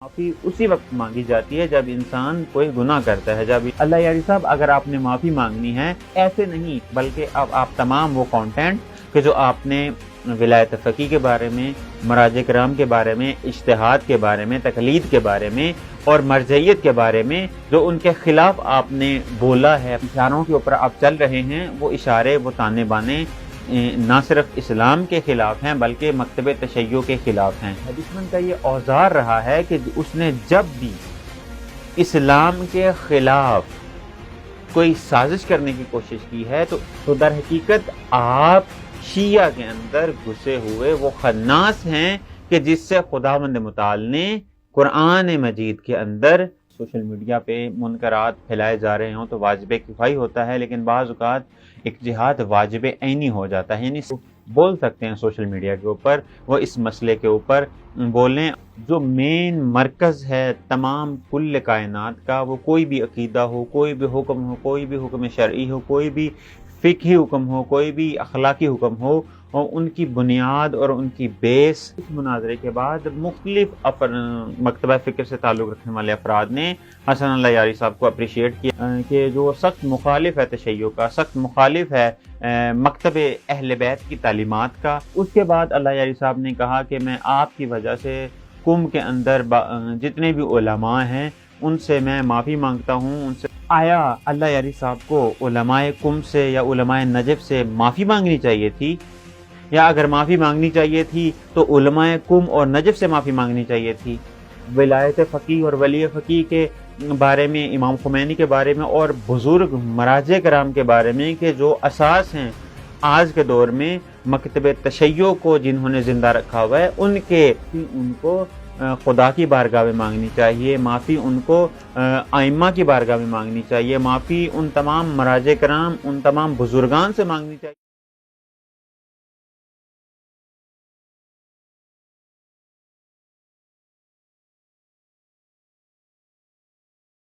معافی اسی وقت مانگی جاتی ہے جب انسان کوئی گناہ کرتا ہے. جب اللہ یاری صاحب اگر آپ نے معافی مانگنی ہے ایسے نہیں بلکہ اب آپ تمام وہ کانٹینٹ کہ جو آپ نے ولایت فقیہ کے بارے میں، مراجع کرام کے بارے میں، اجتہاد کے بارے میں، تقلید کے بارے میں اور مرجعیت کے بارے میں جو ان کے خلاف آپ نے بولا ہے، اشاروں کے اوپر آپ چل رہے ہیں، وہ اشارے وہ تانے بانے نہ صرف اسلام کے خلاف ہیں بلکہ مکتب تشیع کے خلاف ہیں. دشمن کا یہ اوزار رہا ہے کہ اس نے جب بھی اسلام کے خلاف کوئی سازش کرنے کی کوشش کی ہے تو در حقیقت آپ شیعہ کے اندر گھسے ہوئے وہ خناس ہیں کہ جس سے خداوند متعال نے قرآن مجید کے اندر سوشل میڈیا پہ منکرات پھیلائے جا رہے ہوں تو واجب کفائی ہوتا ہے، لیکن بعض اوقات ایک جہاد واجب عینی ہو جاتا ہے. یعنی بول سکتے ہیں سوشل میڈیا کے اوپر، وہ اس مسئلے کے اوپر بولیں جو مین مرکز ہے تمام کل کائنات کا، وہ کوئی بھی عقیدہ ہو، کوئی بھی حکم ہو، کوئی بھی حکم شرعی ہو، کوئی بھی فقہی حکم ہو، کوئی بھی اخلاقی حکم ہو، اور ان کی بنیاد اور ان کی بیس اس مناظرے کے بعد مختلف مکتبہ فکر سے تعلق رکھنے والے افراد نے حسن اللہ یاری صاحب کو اپریشیٹ کیا کہ جو سخت مخالف ہے تشیع کا، سخت مخالف ہے مکتب اہل بیت کی تعلیمات کا. اس کے بعد اللہ یاری صاحب نے کہا کہ میں آپ کی وجہ سے قم کے اندر جتنے بھی علماء ہیں ان سے میں معافی مانگتا ہوں. ان سے آیا اللہ یاری صاحب کو علماء قم سے یا علماء نجف سے معافی مانگنی چاہیے تھی؟ یا اگر معافی مانگنی چاہیے تھی تو علماء قم اور نجف سے معافی مانگنی چاہیے تھی؟ ولایت فقیہ اور ولی فقیہ کے بارے میں، امام خمینی کے بارے میں اور بزرگ مراجع کرام کے بارے میں کہ جو اساس ہیں آج کے دور میں مکتب تشیع کو جنہوں نے زندہ رکھا ہوا ہے، ان کو خدا کی بارگاہ میں مانگنی چاہیے، معافی ان کو ائمہ کی بارگاہ میں مانگنی چاہیے، معافی ان تمام مراجع کرام، ان تمام بزرگان سے مانگنی چاہیے.